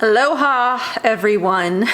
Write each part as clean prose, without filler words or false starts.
Aloha, everyone.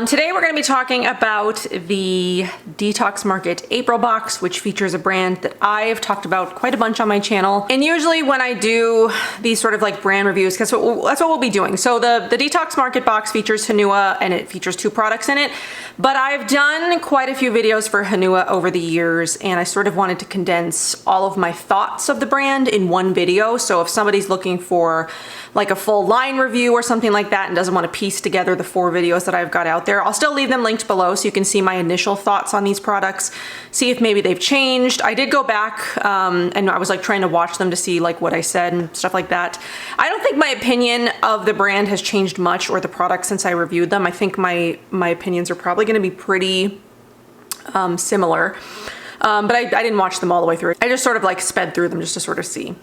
Today we're going to be talking about the Detox Market April box, which features a brand that I've talked about quite a bunch on my channel. And usually when I do these sort of like brand reviews, because that's what we'll be doing. So the Detox Market box features Honua, and it features 2 products in it. But I've done quite a few videos for Honua over the years, and I sort of wanted to condense all of my thoughts of the brand in one video. So if somebody's looking for like a full line review or something like that and doesn't want to piece together the 4 videos that I've got out there, I'll still leave them linked below so you can see my initial thoughts on these products, see if maybe they've changed. I did go back and I was like trying to watch them to see like what I said and stuff like that. I don't think my opinion of the brand has changed much, or the products, since I reviewed them. I think my opinions are probably going to be pretty similar. But I didn't watch them all the way through. I just sort of like sped through them just to sort of see.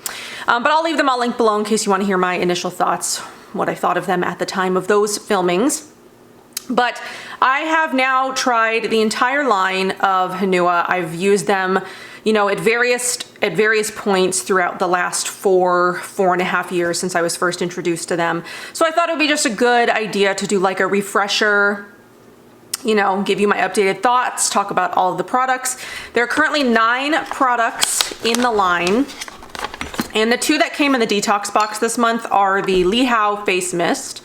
But I'll leave them all linked below in case you want to hear my initial thoughts, what I thought of them at the time of those filmings. But I have now tried the entire line of Honua. I've used them, you know, at various points throughout the last 4.5 years since I was first introduced to them. So I thought it would be just a good idea to do like a refresher, you know, give you my updated thoughts, talk about all of the products. There are currently 9 products in the line. And the 2 that came in the detox box this month are the Lihao face mist,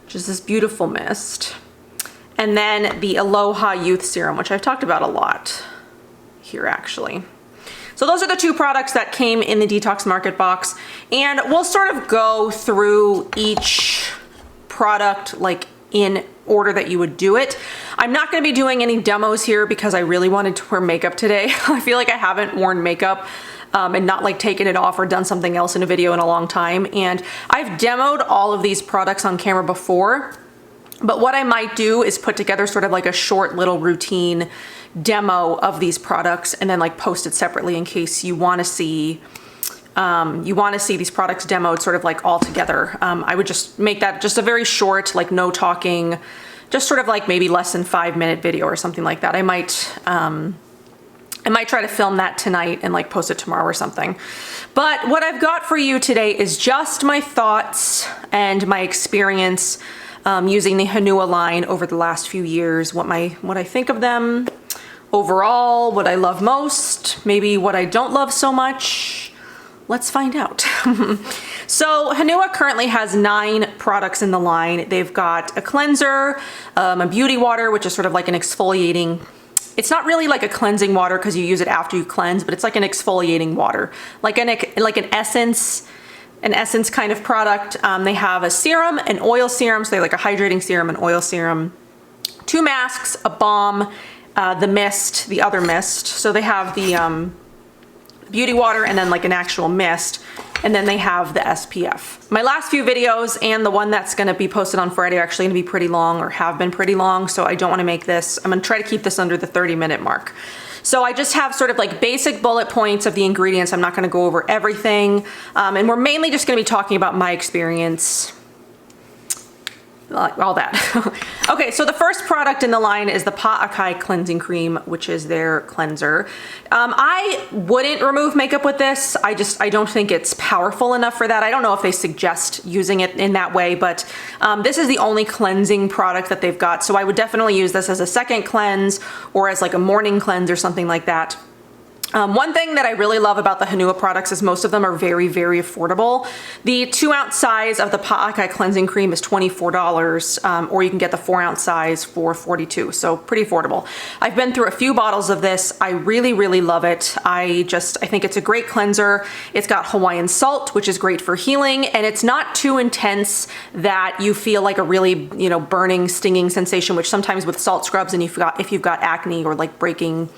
which is this beautiful mist, and then the Aloha youth serum, which I've talked about a lot here actually. So those are the 2 products that came in the detox market box, and we'll sort of go through each product like in order that you would do it. I'm not going to be doing any demos here because I really wanted to wear makeup today. I feel like I haven't worn makeup and not like taken it off or done something else in a video in a long time. And I've demoed all of these products on camera before, but what I might do is put together sort of like a short little routine demo of these products and then like post it separately in case you want to see these products demoed sort of like all together. I would just make that just a very short, like no talking, just sort of like maybe less than 5-minute video or something like that. I might try to film that tonight and like post it tomorrow or something. But what I've got for you today is just my thoughts and my experience using the Honua line over the last few years, what I think of them overall, what I love most, maybe what I don't love so much. Let's find out. So Honua currently has 9 products in the line. They've got a cleanser, a beauty water, which is sort of like an exfoliating. It's not really like a cleansing water because you use it after you cleanse, but it's like an exfoliating water, like an essence kind of product. They have a serum, an oil serum, so they have like a hydrating serum, an oil serum, 2 masks, a balm, the mist, the other mist. So they have the beauty water and then like an actual mist, and then they have the SPF. My last few videos and the one that's going to be posted on Friday are actually going to be pretty long, or have been pretty long, so I don't want to make this, I'm going to try to keep this under the 30-minute mark. So I just have sort of like basic bullet points of the ingredients. I'm not going to go over everything, and we're mainly just going to be talking about my experience, all that. Okay, so the first product in the line is the Patakai cleansing cream, which is their cleanser. I wouldn't remove makeup with this. I don't think it's powerful enough for that. I don't know if they suggest using it in that way, but this is the only cleansing product that they've got. So I would definitely use this as a second cleanse or as like a morning cleanse or something like that. One thing that I really love about the Honua products is most of them are very, very affordable. The 2-ounce size of the Patakai cleansing cream is $24, or you can get the 4-ounce size for $42, so pretty affordable. I've been through a few bottles of this. I really, really love it. I think it's a great cleanser. It's got Hawaiian salt, which is great for healing, and it's not too intense that you feel like a really, you know, burning, stinging sensation, which sometimes with salt scrubs and if you've got acne or like broken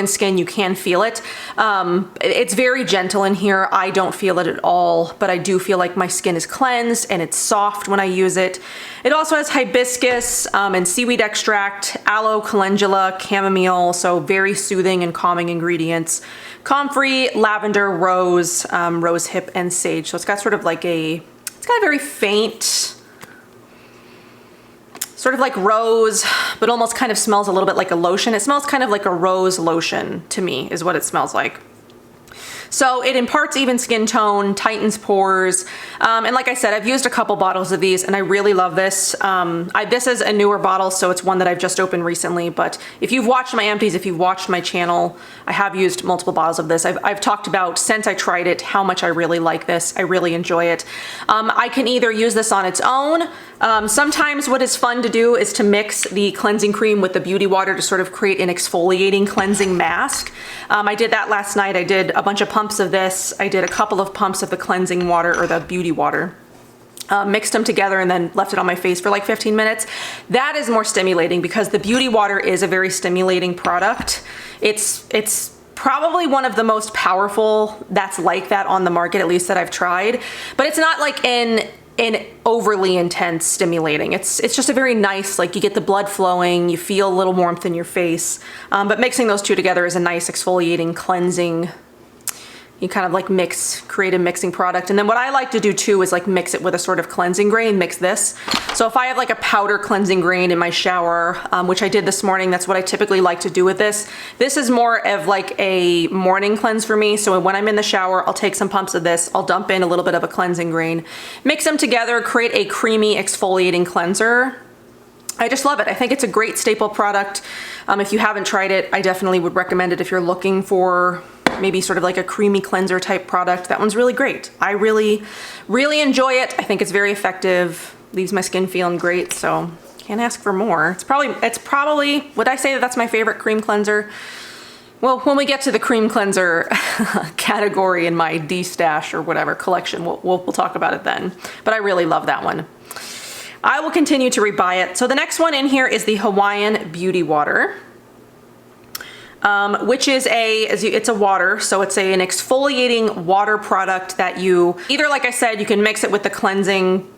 skin, you can feel it. It's very gentle in here. I don't feel it at all, but I do feel like my skin is cleansed and it's soft when I use it. It also has hibiscus and seaweed extract, aloe, calendula, chamomile, so very soothing and calming ingredients. Comfrey, lavender, rose, rose hip, and sage. So it's got sort of like it's got a very faint, sort of like rose, but almost kind of smells a little bit like a lotion. It smells kind of like a rose lotion to me is what it smells like. So it imparts even skin tone, tightens pores, and like I said, I've used a couple bottles of these and I really love this. This is a newer bottle, so it's one that I've just opened recently, but if you've watched my empties, if you've watched my channel, I have used multiple bottles of this. I've talked about, since I tried it, how much I really like this. I really enjoy it. I can either use this on its own. Sometimes what is fun to do is to mix the cleansing cream with the beauty water to sort of create an exfoliating cleansing mask. I did that last night. I did a bunch of pumps of this. I did a couple of pumps of the cleansing water or the beauty water. Mixed them together and then left it on my face for like 15 minutes. That is more stimulating because the beauty water is a very stimulating product. It's probably one of the most powerful that's like that on the market, at least that I've tried, but it's not like an overly intense stimulating. It's just a very nice, like you get the blood flowing, you feel a little warmth in your face, but mixing those two together is a nice exfoliating, cleansing. You kind of like create a mixing product. And then what I like to do too is like mix it with a sort of cleansing grain, mix this. So if I have like a powder cleansing grain in my shower, which I did this morning, that's what I typically like to do with this. This is more of like a morning cleanse for me. So when I'm in the shower, I'll take some pumps of this, I'll dump in a little bit of a cleansing grain, mix them together, create a creamy exfoliating cleanser. I just love it. I think it's a great staple product. If you haven't tried it, I definitely would recommend it if you're looking for maybe sort of like a creamy cleanser type product. That one's really great. I really, really enjoy it. I think it's very effective. Leaves my skin feeling great, so can't ask for more. It's probably, would I say that that's my favorite cream cleanser? Well, when we get to the cream cleanser category in my D-stash or whatever collection, we'll talk about it then. But I really love that one. I will continue to rebuy it. So the next one in here is the Hawaiian Beauty Water. Which is it's a water, so it's an exfoliating water product that you either, like I said, you can mix it with the cleansing,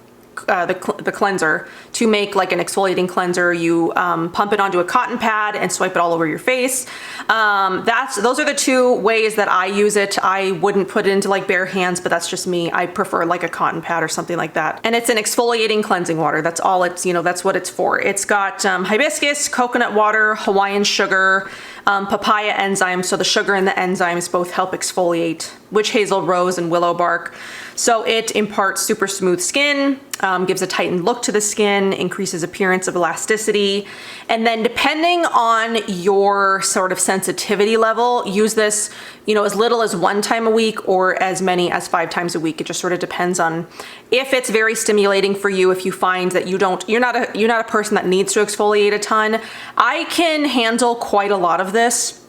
the cleanser to make like an exfoliating cleanser. You pump it onto a cotton pad and swipe it all over your face. Those are the two ways that I use it. I wouldn't put it into like bare hands, but that's just me. I prefer like a cotton pad or something like that. And it's an exfoliating cleansing water. That's all it's, that's what it's for. It's got hibiscus, coconut water, Hawaiian sugar, papaya enzymes, so the sugar and the enzymes both help exfoliate, witch hazel, rose, and willow bark. So it imparts super smooth skin, gives a tightened look to the skin, increases appearance of elasticity, and then depending on your sort of sensitivity level, use this, as little as 1 time a week or as many as 5 times a week. It just sort of depends on if it's very stimulating for you. If you find that you're not a person that needs to exfoliate a ton, I can handle quite a lot of this.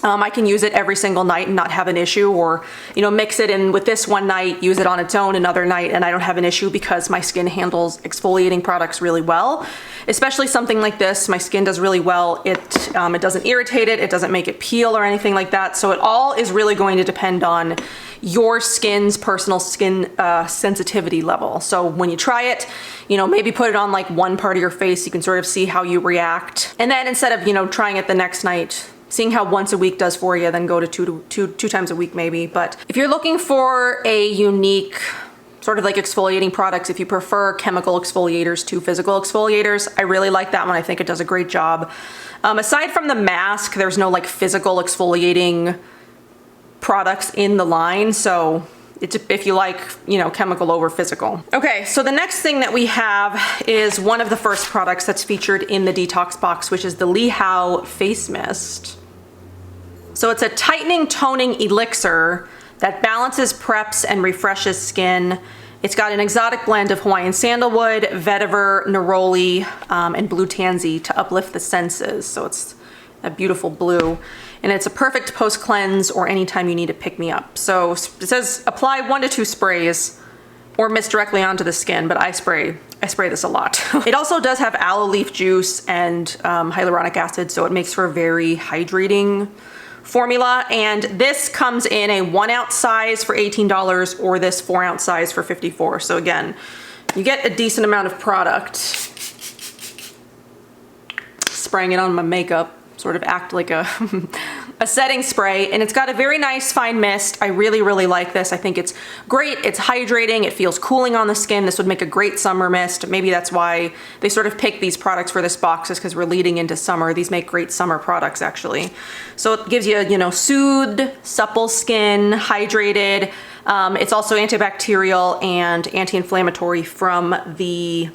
I can use it every single night and not have an issue, or mix it in with this one night, use it on its own another night, and I don't have an issue because my skin handles exfoliating products really well. Especially something like this, my skin does really well. It doesn't irritate it, it doesn't make it peel or anything like that. So it all is really going to depend on your skin's personal skin sensitivity level. So when you try it, maybe put it on like one part of your face, you can sort of see how you react. And then instead of, trying it the next night, seeing how once a week does for you, then go to two times a week maybe. But if you're looking for a unique sort of like exfoliating products, if you prefer chemical exfoliators to physical exfoliators, I really like that one. I think it does a great job. Aside from the mask, there's no like physical exfoliating products in the line. So it's, if you like, chemical over physical. Okay, so the next thing that we have is one of the first products that's featured in the detox box, which is the Lihao face mist. So it's a tightening, toning elixir that balances, preps, and refreshes skin. It's got an exotic blend of Hawaiian sandalwood, vetiver, neroli, and blue tansy to uplift the senses. So it's a beautiful blue. And it's a perfect post-cleanse or anytime you need to pick me up. So it says apply 1 to 2 sprays or mist directly onto the skin, but I spray this a lot. It also does have aloe leaf juice and hyaluronic acid, so it makes for a very hydrating formula. And this comes in a 1 ounce size for $18 or this 4 ounce size for $54. So again, you get a decent amount of product. Spraying it on my makeup, sort of act like a a setting spray, and it's got a very nice fine mist. I really, really like this. I think it's great. It's hydrating. It feels cooling on the skin. This would make a great summer mist. Maybe that's why they sort of picked these products for this box, is because we're leading into summer. These make great summer products, actually. So it gives you, you know, soothed, supple skin, hydrated. It's also antibacterial and anti-inflammatory from the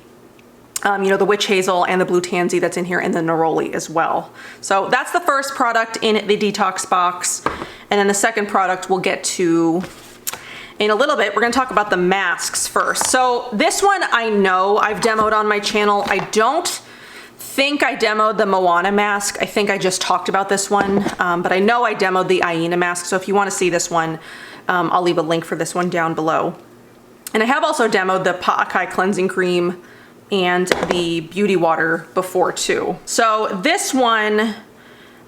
you know, the witch hazel and the blue tansy that's in here, and the neroli as well. So that's the first product in the detox box. And then the second product we'll get to in a little bit. We're gonna talk about the masks first. So this one I know I've demoed on my channel. I don't think I demoed the Moana Mask. I think I just talked about this one, but I know I demoed the Āina Mask. So if you wanna see this one, I'll leave a link for this one down below. And I have also demoed the Patakai cleansing cream and the beauty water before too. So this one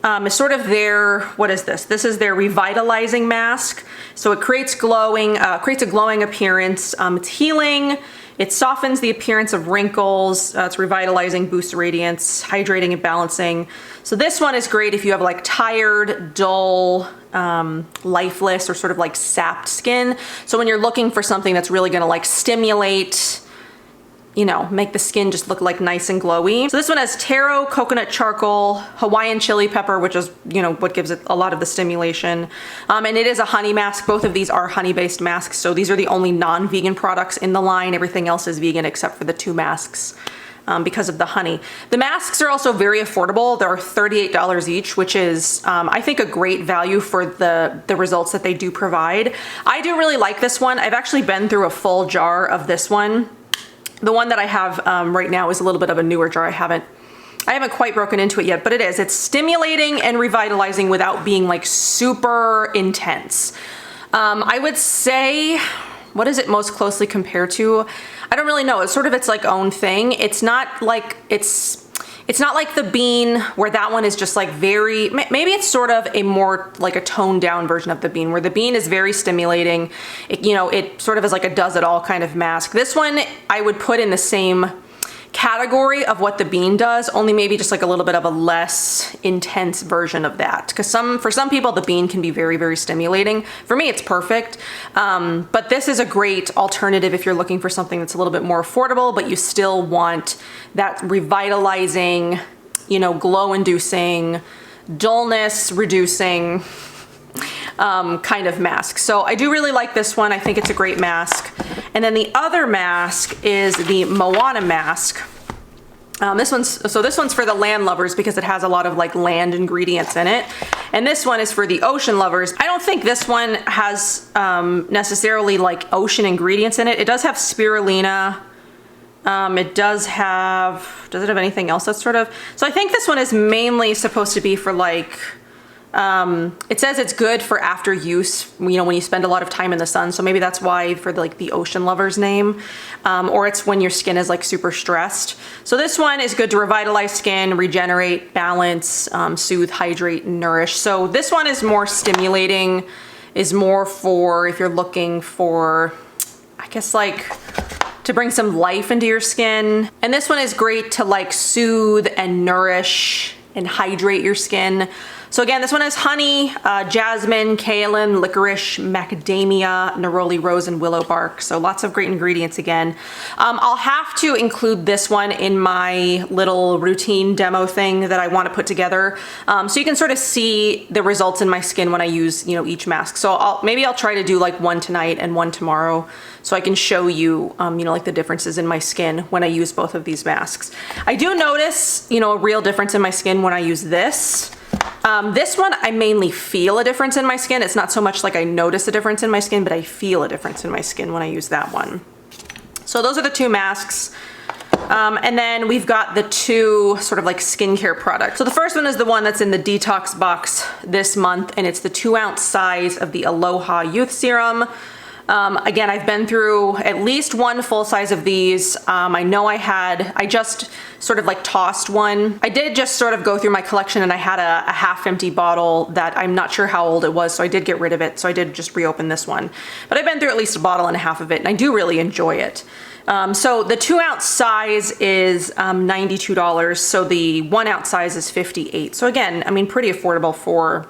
is sort of their, what is this? This is their revitalizing mask. So it creates a glowing appearance. It's healing. It softens the appearance of wrinkles. It's revitalizing, boosts radiance, hydrating and balancing. So this one is great if you have like tired, dull, lifeless, or sort of like sapped skin. So when you're looking for something that's really gonna like stimulate, you know, make the skin just look like nice and glowy. So this one has taro, coconut charcoal, Hawaiian chili pepper, which is, you know, what gives it a lot of the stimulation. And it is a honey mask. Both of these are honey-based masks. So these are the only non-vegan products in the line. Everything else is vegan except for the two masks because of the honey. The masks are also very affordable. They're $38 each, which is, I think, a great value for the results that they do provide. I do really like this one. I've actually been through a full jar of this one. The one that I have right now is a little bit of a newer jar. I haven't quite broken into it yet, but it is. It's stimulating and revitalizing without being like super intense. I would say, what is it most closely compared to? I don't really know. It's sort of its like own thing. It's not like the bean, where that one is just like very, maybe it's sort of a more like a toned down version of the bean, where the bean is very stimulating. It, you know, it sort of is like a does it all kind of mask. This one I would put in the same category of what the bean does, only maybe just like a little bit of a less intense version of that. Because for some people, the bean can be very, very stimulating. For me, it's perfect. But this is a great alternative if you're looking for something that's a little bit more affordable, but you still want that revitalizing, you know, glow-inducing, dullness reducing kind of mask. So I do really like this one. I think it's a great mask. And then the other mask is the Moana Mask. This one's for the land lovers because it has a lot of like land ingredients in it. And this one is for the ocean lovers. I don't think this one has necessarily like ocean ingredients in it. It does have spirulina. Does it have anything else that's sort of, so I think this one is mainly supposed to be for like, it says it's good for after use, you know, when you spend a lot of time in the sun. So maybe that's why for like the ocean lovers name, or it's when your skin is like super stressed. So this one is good to revitalize skin, regenerate, balance, soothe, hydrate, and nourish. So this one is more stimulating, is more for if you're looking for, I guess, like to bring some life into your skin. And this one is great to like soothe and nourish and hydrate your skin. So again, this one has honey, jasmine, kaolin, licorice, macadamia, neroli rose, and willow bark. So lots of great ingredients again. I'll have to include this one in my little routine demo thing that I want to put together. So you can sort of see the results in my skin when I use, you know, each mask. So maybe I'll try to do like one tonight and one tomorrow, so I can show you, you know, like the differences in my skin when I use both of these masks. I do notice, you know, a real difference in my skin when I use this. This one, I mainly feel a difference in my skin. It's not so much like I notice a difference in my skin, but I feel a difference in my skin when I use that one. So those are the two masks. And then we've got the two sort of like skincare products. So the first one is the one that's in the detox box this month, and it's the 2-ounce size of the Aloha Youth Serum. Again, I've been through at least one full size of these. I know I just sort of like tossed one. I did just sort of go through my collection, and I had a half empty bottle that I'm not sure how old it was, so I did get rid of it. So I did just reopen this one. But I've been through at least a bottle and a half of it, and I do really enjoy it. So the 2-ounce size is $92. So the 1-ounce size is $58. So again, I mean, pretty affordable for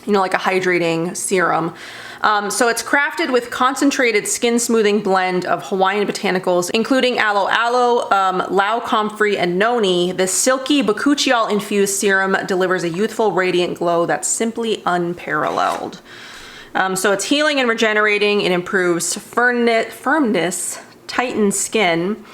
you know, like a hydrating serum. So it's crafted with concentrated skin smoothing blend of Hawaiian botanicals, including aloe lao comfrey, and noni. This silky bakuchiol infused serum delivers a youthful, radiant glow that's simply unparalleled. So it's healing and regenerating. It improves firmness, tightens skin.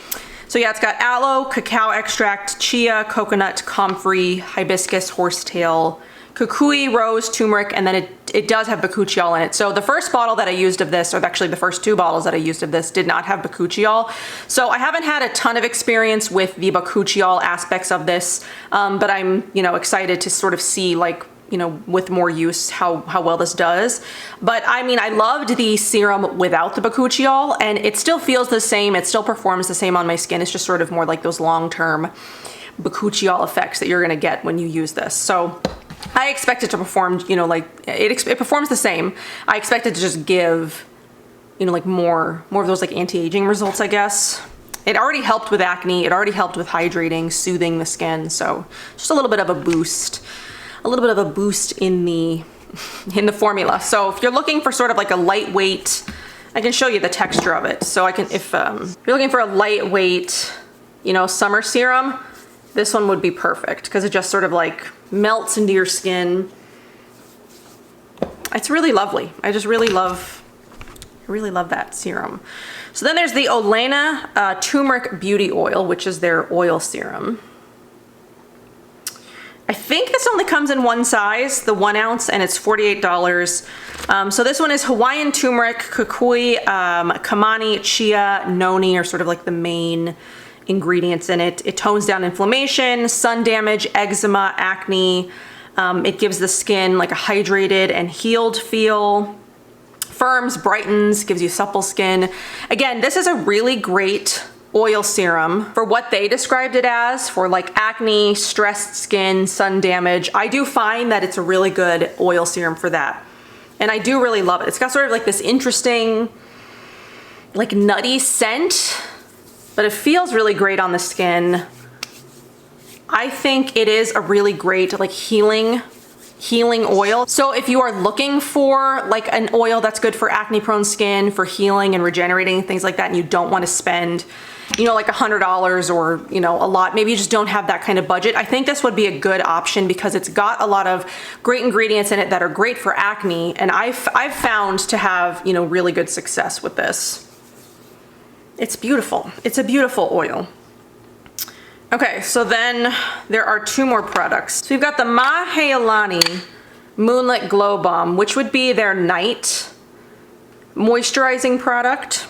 So yeah, it's got aloe, cacao extract, chia, coconut, comfrey, hibiscus, horsetail, kukui, rose, turmeric, and then it does have bakuchiol in it. So the first bottle that I used of this, or actually the first 2 bottles that I used of this, did not have bakuchiol. So I haven't had a ton of experience with the bakuchiol aspects of this, but I'm, you know, excited to sort of see, like, you know, with more use, how well this does. But I mean, I loved the serum without the bakuchiol, and it still feels the same. It still performs the same on my skin. It's just sort of more like those long-term bakuchiol effects that you're gonna get when you use this. So I expect it to perform, you know, like it performs the same. I expect it to just give, you know, like more of those like anti-aging results, I guess. It already helped with acne. It already helped with hydrating, soothing the skin. So just a little bit of a boost. A little bit of a boost in the formula. So if you're looking for sort of like a lightweight, I can show you the texture of it. So I can, if you're looking for a lightweight, you know, summer serum, this one would be perfect because it just sort of like melts into your skin. It's really lovely. I just really love that serum. So then there's the Olena Turmeric Beauty Oil, which is their oil serum. I think this only comes in one size, the 1 ounce, and it's $48. So this one is Hawaiian turmeric, kukui, kamani, chia, noni are sort of like the main ingredients in it. It tones down inflammation, sun damage, eczema, acne. It gives the skin like a hydrated and healed feel. Firms, brightens, gives you supple skin. Again, this is a really great oil serum for what they described it as, for like acne, stressed skin, sun damage. I do find that it's a really good oil serum for that. And I do really love it. It's got sort of like this interesting, like nutty scent, but it feels really great on the skin. I think it is a really great like healing oil. So if you are looking for like an oil that's good for acne prone skin, for healing and regenerating, things like that, and you don't want to spend, you know, like $100 or, you know, a lot, maybe you just don't have that kind of budget, I think this would be a good option because it's got a lot of great ingredients in it that are great for acne, and I've found to have, you know, really good success with this. It's beautiful. It's a beautiful oil. Okay, so then there are 2 more products. So we've got the Māhealani Moonlit Glow Balm, which would be their night moisturizing product.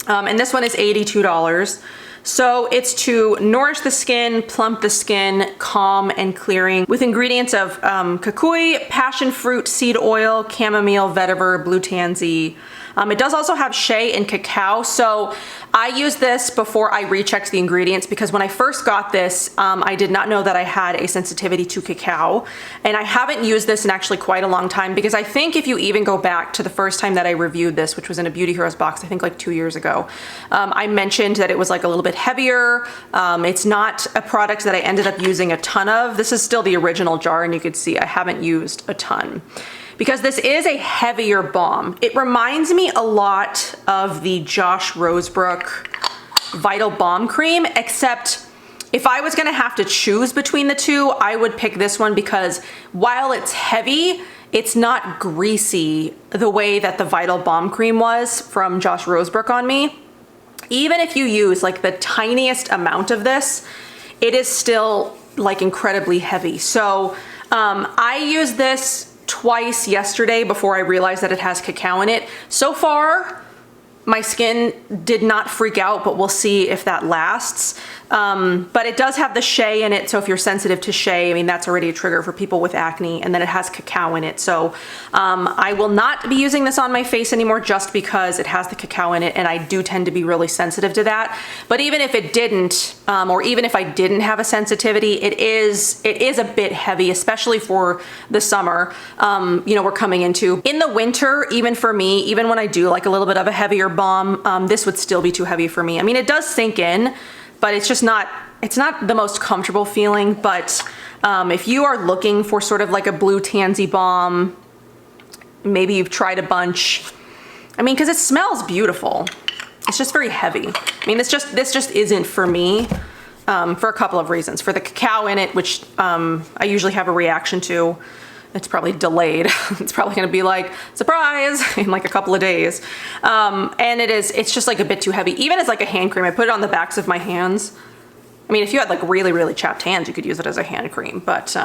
And this one is $82. So it's to nourish the skin, plump the skin, calm and clearing, with ingredients of kukui, passion fruit, seed oil, chamomile, vetiver, blue tansy. It does also have shea and cacao. So I used this before I rechecked the ingredients because when I first got this, I did not know that I had a sensitivity to cacao. And I haven't used this in actually quite a long time because I think if you even go back to the first time that I reviewed this, which was in a Beauty Heroes box, I think like 2 years ago, I mentioned that it was like a little bit heavier. It's not a product that I ended up using a ton of. This is still the original jar, and you could see I haven't used a ton. Because this is a heavier balm. It reminds me a lot of the Josh Rosebrook Vital Balm Cream, except if I was gonna have to choose between the two, I would pick this one because while it's heavy, it's not greasy the way that the Vital Balm Cream was from Josh Rosebrook on me. Even if you use like the tiniest amount of this, it is still like incredibly heavy. So I used this twice yesterday before I realized that it has cacao in it. So far, my skin did not freak out, but we'll see if that lasts. But it does have the shea in it, so if you're sensitive to shea, I mean, that's already a trigger for people with acne, and then it has cacao in it. So I will not be using this on my face anymore just because it has the cacao in it, and I do tend to be really sensitive to that. But even if it didn't, or even if I didn't have a sensitivity, it is a bit heavy, especially for the summer, you know, we're coming into. In the winter, even for me, even when I do like a little bit of a heavier balm, this would still be too heavy for me. I mean, it does sink in, but it's just not, it's not the most comfortable feeling, but If you are looking for sort of like a blue tansy balm, maybe you've tried a bunch. I mean, because it smells beautiful. It's just very heavy. I mean, this just isn't for me for a couple of reasons. For the cacao in it, which I usually have a reaction to. It's probably delayed. It's probably gonna be like, surprise, in like a couple of days. And it's just like a bit too heavy. Even as like a hand cream, I put it on the backs of my hands. I mean, if you had like really, really chapped hands, you could use it as a hand cream. But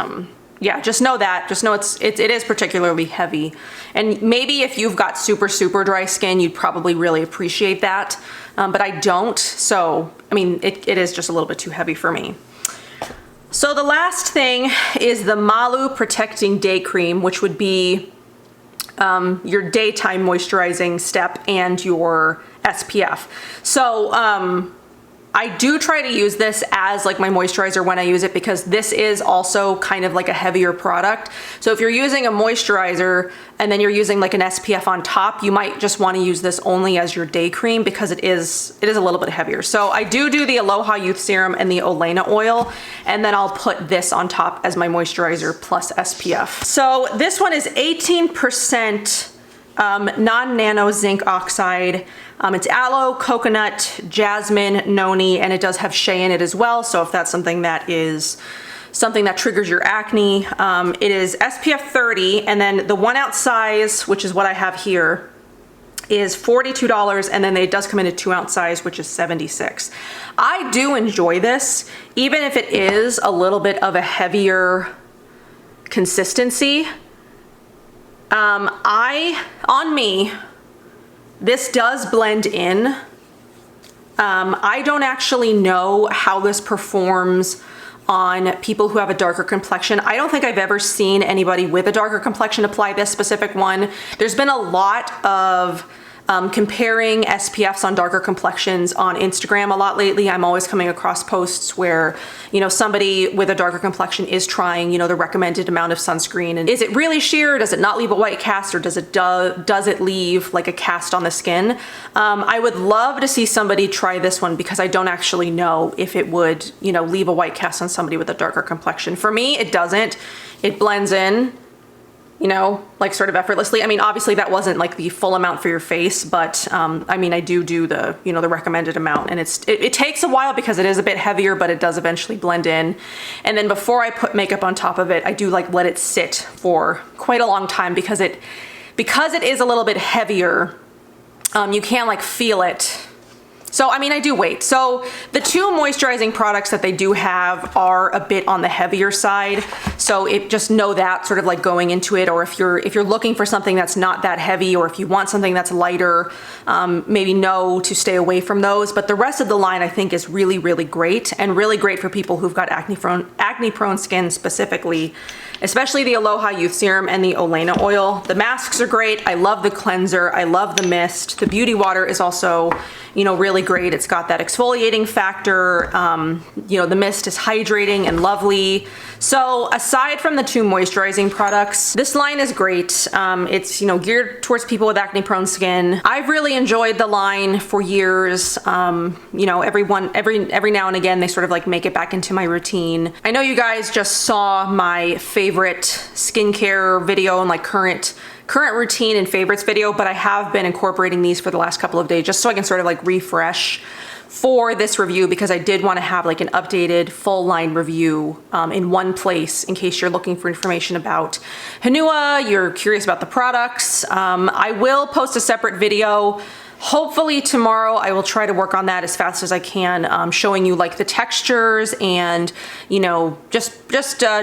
yeah, just know that. Just know it is particularly heavy. And maybe if you've got super, super dry skin, you'd probably really appreciate that. But I don't. So, I mean, it is just a little bit too heavy for me. So the last thing is the Malu Protecting Day Cream, which would be your daytime moisturizing step and your SPF. So I do try to use this as like my moisturizer when I use it, because this is also kind of like a heavier product. So if you're using a moisturizer and then you're using like an SPF on top, you might just want to use this only as your day cream, because it is a little bit heavier. So I do the Aloha Youth Serum and the Olena oil, and then I'll put this on top as my moisturizer plus SPF. So this one is 18% non-nano zinc oxide. It's aloe, coconut, jasmine, noni, and it does have shea in it as well. So if that's something that triggers your acne, it is SPF 30, and then the 1 ounce size, which is what I have here, is $42, and then it does come in a 2 ounce size, which is $76. I do enjoy this, even if it is a little bit of a heavier consistency. On me, this does blend in. I don't actually know how this performs on people who have a darker complexion. I don't think I've ever seen anybody with a darker complexion apply this specific one. There's been a lot of comparing SPFs on darker complexions on Instagram a lot lately. I'm always coming across posts where, you know, somebody with a darker complexion is trying, you know, the recommended amount of sunscreen. And is it really sheer? Does it not leave a white cast, or does it leave like a cast on the skin? I would love to see somebody try this one, because I don't actually know if it would, you know, leave a white cast on somebody with a darker complexion. For me, it doesn't. It blends in, you know, like sort of effortlessly. I mean, obviously that wasn't like the full amount for your face, but I mean, I do the, you know, the recommended amount, and it takes a while because it is a bit heavier, but it does eventually blend in. And then before I put makeup on top of it, I do like let it sit for quite a long time, because it is a little bit heavier. You can like feel it. So, I mean, I do wait. So the two moisturizing products that they do have are a bit on the heavier side. So just know that sort of like going into it, or if you're looking for something that's not that heavy, or if you want something that's lighter, maybe know to stay away from those. But the rest of the line I think is really, really great, and really great for people who've got acne prone skin specifically, especially the Aloha Youth Serum and the Olena oil. The masks are great. I love the cleanser. I love the mist. The beauty water is also, you know, really great. It's got that exfoliating factor. You know, the mist is hydrating and lovely. So aside from the two moisturizing products, this line is great. It's, you know, geared towards people with acne prone skin. I've really enjoyed the line for years. You know, every now and again, they sort of like make it back into my routine. I know you guys just saw my favorite skincare video and like current routine and favorites video, but I have been incorporating these for the last couple of days just so I can sort of like refresh for this review, because I did want to have like an updated full line review in one place in case you're looking for information about Hanua, you're curious about the products. I will post a separate video. Hopefully tomorrow. I will try to work on that as fast as I can, showing you like the textures and, you know, just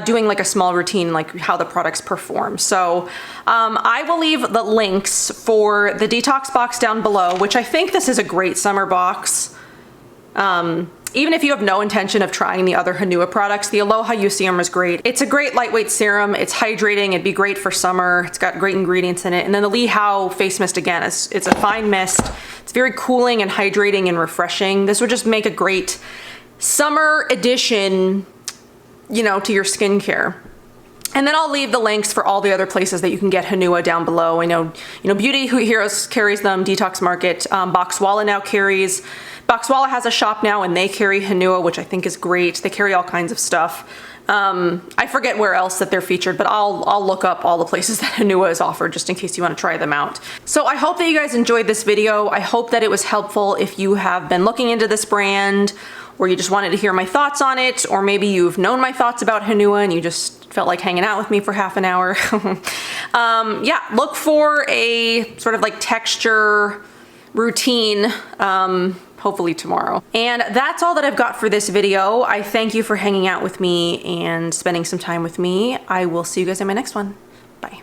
doing like a small routine, like how the products perform. So I will leave the links for the detox box down below, which I think this is a great summer box. Even if you have no intention of trying the other Hanua products, the Aloha Youth Serum is great. It's a great lightweight serum. It's hydrating. It'd be great for summer. It's got great ingredients in it. And then the Lihao face mist, again, it's a fine mist. It's very cooling and hydrating and refreshing. This would just make a great summer addition, you know, to your skincare. And then I'll leave the links for all the other places that you can get Hanua down below. I know, Beauty Heroes carries them, Detox Market, Boxwalla now carries. Boxwalla has a shop now and they carry Hanua, which I think is great. They carry all kinds of stuff. I forget where else that they're featured, but I'll look up all the places that Hanua is offered just in case you want to try them out. So I hope that you guys enjoyed this video. I hope that it was helpful if you have been looking into this brand, or you just wanted to hear my thoughts on it, or maybe you've known my thoughts about Hanua and you just felt like hanging out with me for half an hour. Yeah, look for a sort of like texture routine, hopefully tomorrow. And that's all that I've got for this video. I thank you for hanging out with me and spending some time with me. I will see you guys in my next one. Bye.